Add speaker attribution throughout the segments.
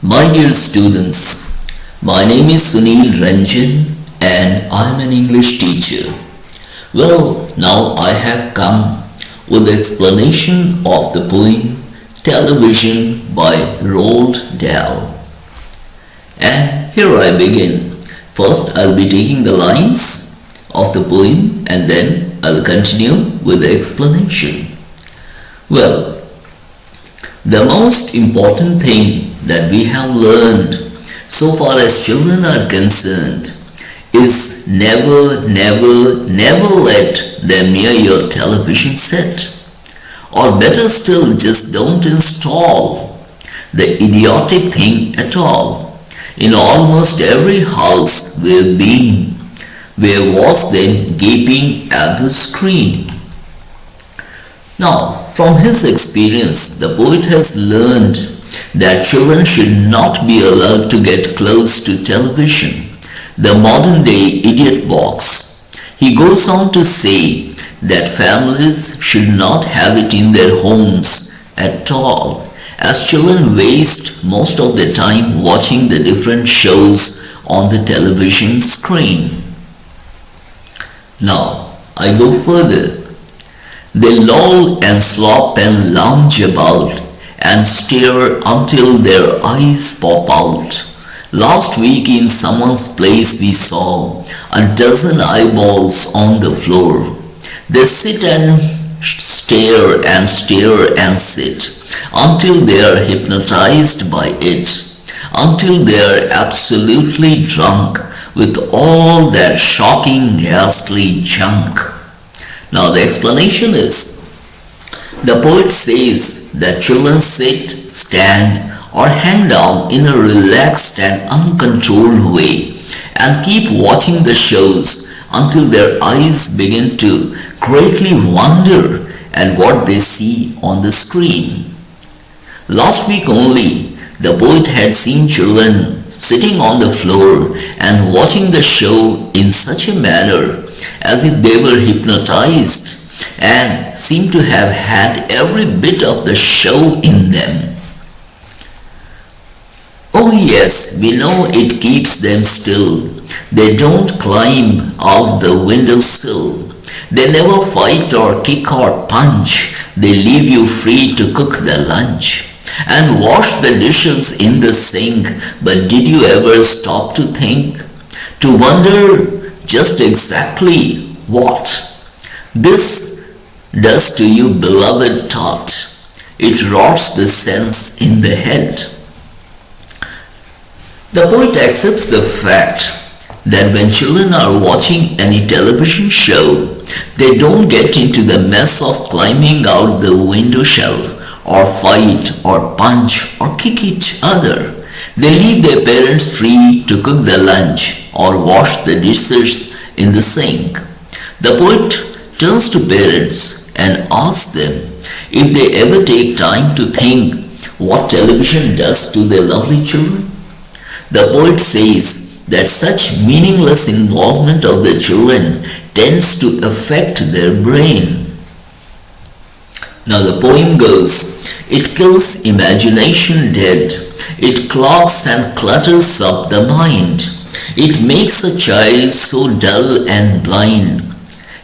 Speaker 1: My dear students, my name is Sunil Ranjan and I am an English teacher. Well, now I have come with the explanation of the poem Television by Roald Dahl. And here I begin. First I'll be taking the lines of the poem and then I'll continue with the explanation. Well, the most important thing that we have learned so far as children are concerned is never let them near your television set. Or better still, just don't install the idiotic thing at all. In almost every house we've been, we've watched them gaping at the screen. Now, from his experience, the poet has learned that children should not be allowed to get close to television, the modern day idiot box. He goes on to say that families should not have it in their homes at all, as children waste most of their time watching the different shows on the television screen. Now, I go further. They loll and slop and lounge about and stare until their eyes pop out. Last week in someone's place we saw a dozen eyeballs on the floor. They sit and stare and sit until they are hypnotized by it, until they are absolutely drunk with all that shocking, ghastly junk. Now the explanation is, the poet says that children sit, stand or hang down in a relaxed and uncontrolled way and keep watching the shows until their eyes begin to greatly wonder at what they see on the screen. Last week only, the poet had seen children sitting on the floor and watching the show in such a manner as if they were hypnotized and seemed to have had every bit of the show in them. Oh yes, we know it keeps them still. They don't climb out the windowsill. They never fight or kick or punch. They leave you free to cook the lunch and wash the dishes in the sink. But did you ever stop to think, to wonder just exactly what this does to you, beloved thought? It rots the sense in the head. The poet accepts the fact that when children are watching any television show, they don't get into the mess of climbing out the window shelf or fight or punch or kick each other. They leave their parents free to cook the lunch or wash the dishes in the sink. The poet turns to parents and asks them if they ever take time to think what television does to their lovely children. The poet says that such meaningless involvement of the children tends to affect their brain. Now the poem goes, it kills imagination dead. It clogs and clutters up the mind. It makes a child so dull and blind.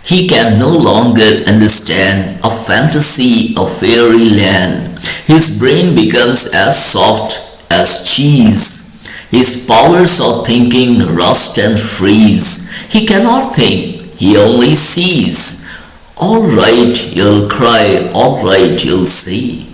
Speaker 1: He can no longer understand a fantasy of fairyland. His brain becomes as soft as cheese. His powers of thinking rust and freeze. He cannot think, he only sees. All right, you'll cry, all right, you'll see.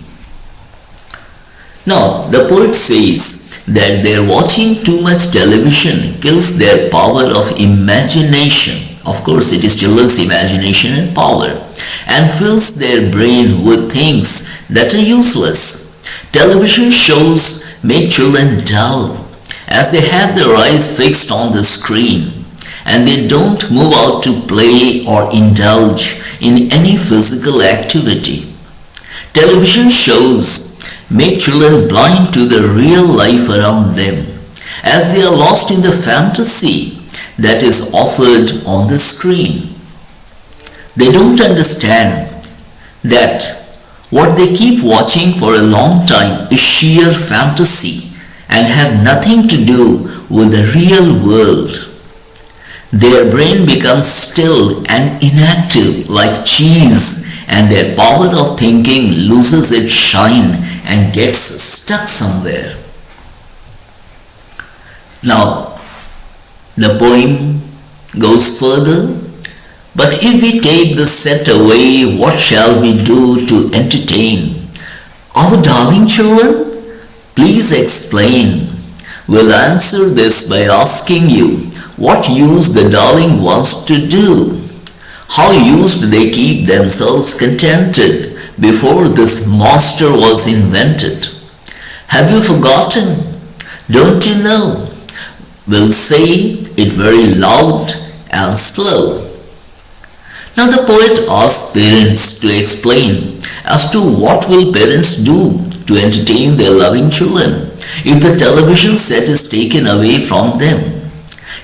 Speaker 1: Now, the poet says that their watching too much television kills their power of imagination. Of course, it is children's imagination and power, and fills their brain with things that are useless. Television shows make children dull, as they have their eyes fixed on the screen, and they don't move out to play or indulge in any physical activity. Television shows make children blind to the real life around them, as they are lost in the fantasy that is offered on the screen. They don't understand that what they keep watching for a long time is sheer fantasy and have nothing to do with the real world. Their brain becomes still and inactive like cheese, and their power of thinking loses its shine and gets stuck somewhere. Now, the poem goes further. But if we take the set away, what shall we do to entertain our darling children? Please explain. We'll answer this by asking you what use the darling wants to do. How used they keep themselves contented before this monster was invented? Have you forgotten? Don't you know? We'll say it very loud and slow. Now the poet asks parents to explain as to what will parents do to entertain their loving children if the television set is taken away from them.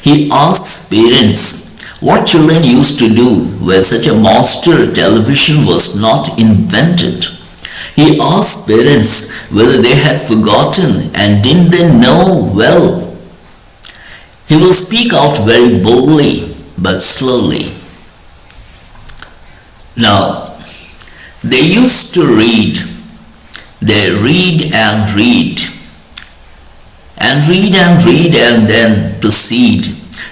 Speaker 1: He asks parents what children used to do where such a monster television was not invented. He asks parents whether they had forgotten and didn't they know well. He will speak out very boldly but slowly. Now, they used to read. They read and read. And read and read and then proceed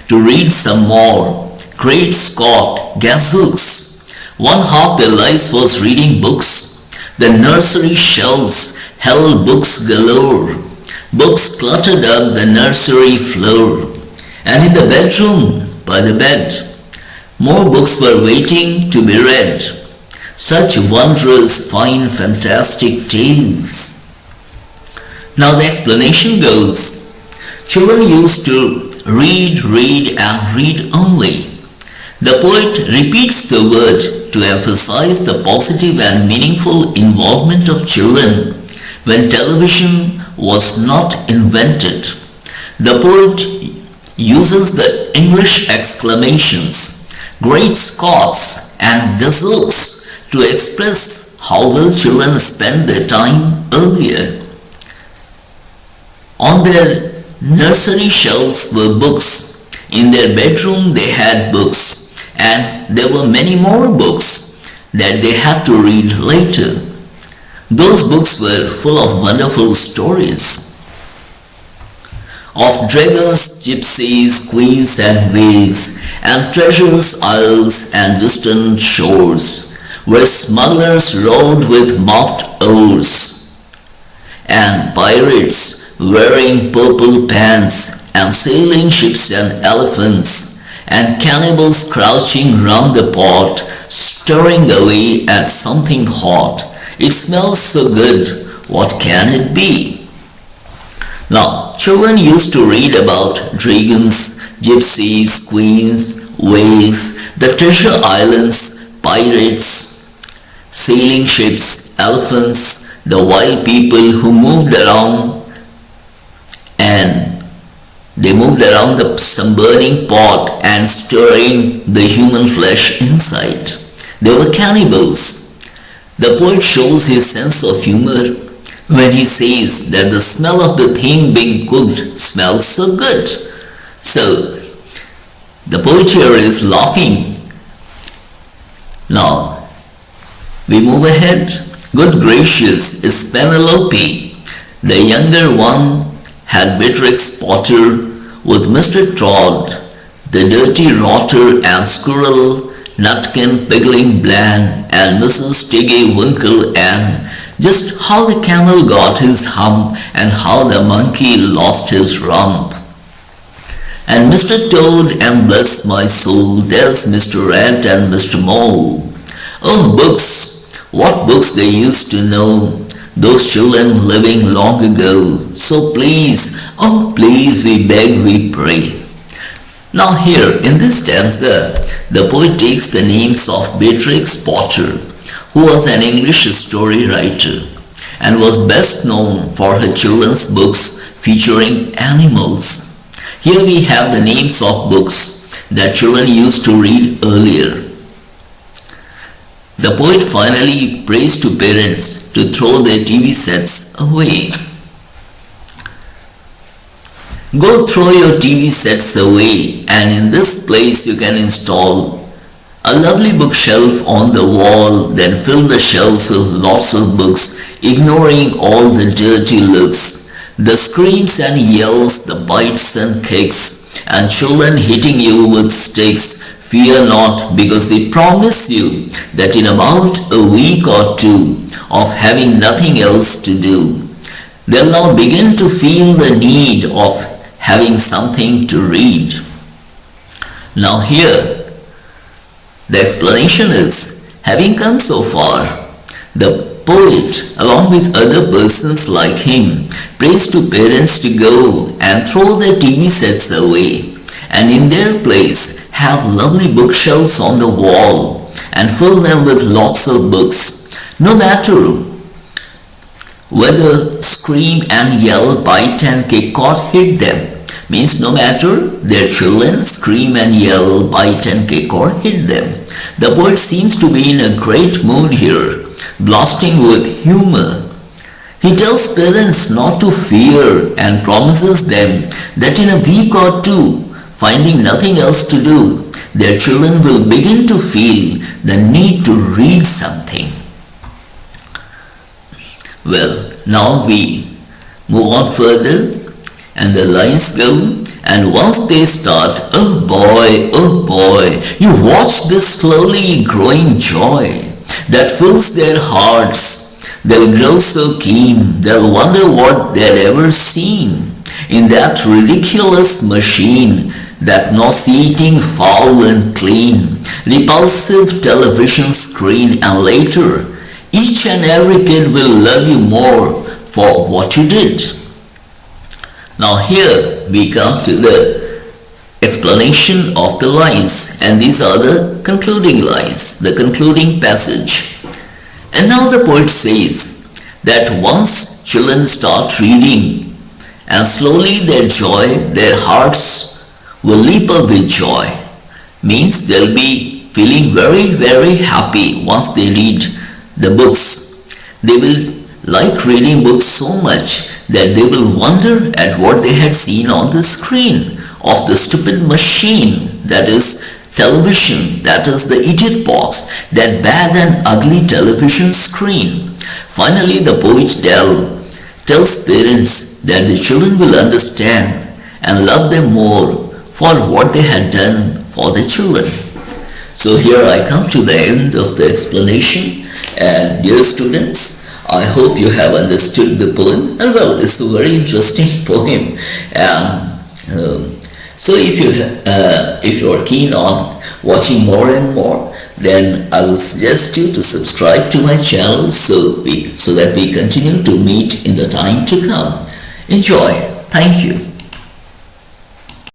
Speaker 1: to read some more. Great Scott, gazooks! One half their lives was reading books. The nursery shelves held books galore. Books cluttered up the nursery floor. And in the bedroom, by the bed, more books were waiting to be read. Such wondrous, fine, fantastic tales. Now the explanation goes, children used to read, read and read only. The poet repeats the word to emphasize the positive and meaningful involvement of children when television was not invented. The poet uses the English exclamations Great Scots and gazooks to express how well children spent their time earlier. On their nursery shelves were books. In their bedroom they had books, and there were many more books that they had to read later. Those books were full of wonderful stories of dragons, gypsies, queens and whales, and treacherous isles and distant shores, where smugglers rowed with muffled oars, and pirates wearing purple pants, and sailing ships and elephants, and cannibals crouching round the pot, stirring away at something hot. It smells so good, what can it be? Now, children used to read about dragons, gypsies, queens, whales, the treasure islands, pirates, sailing ships, elephants, the wild people who moved around, and they moved around some burning pot and stirring the human flesh inside. They were cannibals. The poet shows his sense of humor when he says that the smell of the thing being cooked smells so good. So, the poet here is laughing. Now, we move ahead. Good gracious, it's Penelope. The younger one had Beatrix Potter with Mr. Todd, the dirty rotter and squirrel, Nutkin, Pigling Bland, and Mrs. Tiggy Winkle, and just how the camel got his hump and how the monkey lost his rump. And Mr. Toad, and bless my soul, there's Mr. Rat and Mr. Mole. Oh, books, what books they used to know, those children living long ago. So please, oh please, we beg, we pray. Now here, in this stanza, the poet takes the names of Beatrix Potter, who was an English story writer and was best known for her children's books featuring animals. Here we have the names of books that children used to read earlier. The poet finally prays to parents to throw their TV sets away. Go throw your TV sets away, and in this place you can install a lovely bookshelf on the wall, then fill the shelves with lots of books, ignoring all the dirty looks, the screams and yells, the bites and kicks, and children hitting you with sticks. Fear not, because we promise you that in about a week or two of having nothing else to do, they'll now begin to feel the need of having something to read. Now here, the explanation is, having come so far, the poet, along with other persons like him, prays to parents to go and throw their TV sets away, and in their place have lovely bookshelves on the wall and fill them with lots of books, no matter whether scream and yell, bite and kick or hit them. Means no matter their children scream and yell, bite and kick or hit them. The poet seems to be in a great mood here, blasting with humor. He tells parents not to fear and promises them that in a week or two, finding nothing else to do, their children will begin to feel the need to read something. Well, now we move on further, and the lines go, and once they start, oh boy, you watch this slowly growing joy that fills their hearts. They'll grow so keen, they'll wonder what they'd ever seen in that ridiculous machine, that nauseating, foul and clean, repulsive television screen, and later, each and every kid will love you more for what you did. Now here we come to the explanation of the lines, and these are the concluding lines, the concluding passage. And now the poet says that once children start reading, and slowly their joy, their hearts will leap up with joy. Means they'll be feeling very happy once they read the books. They will like reading books so much that they will wonder at what they had seen on the screen of the stupid machine, that is television, that is the idiot box, that bad and ugly television screen. Finally, the poet tells parents that the children will understand and love them more for what they had done for the children. So here I come to the end of the explanation, and dear students, I hope you have understood the poem, and well, it's a very interesting poem. So if you are keen on watching more and more, then I will suggest you to subscribe to my channel so that we continue to meet in the time to come. Enjoy. Thank you.